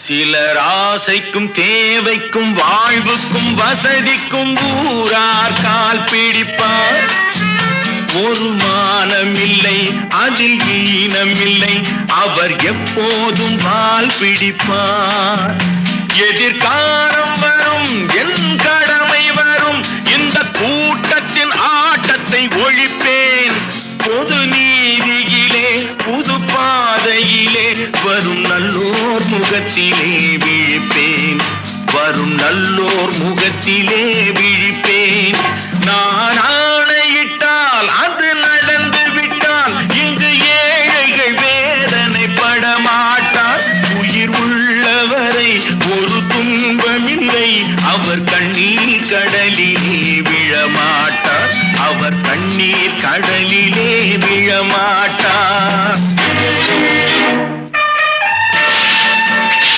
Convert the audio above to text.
சிலர் ஆசைக்கும் தேவைக்கும் வாழ்வுக்கும் வசதிக்கும் ஊரார் கால் பிடிப்பார். ஒரு மானமில்லை அதில் ஈனமில்லை, அவர் எப்போதும் வால் பிடிப்பார். எதிர்காலம் வரும் என் கடமை வரும், இந்த கூட்டத்தின் ஆட்டத்தை ஒழிப்பேன். பொது நீதியிலே புது பாதையிலே வரும் நல்லோர் முகத்திலே விழிப்பேன். வரும் நல்லோர் முகத்திலே விழிப்பேன். நான் ஆணையிட்டால் அது நடந்து விட்டால் இங்கு ஏழைகள் வேதனைப்பட மாட்டார். உயிர் உள்ளவரை ஒரு துன்பமில்லை, அவர் கண்ணீர் கடலிலே விழமாட்டார். அவர் கண்ணீர் கடலிலே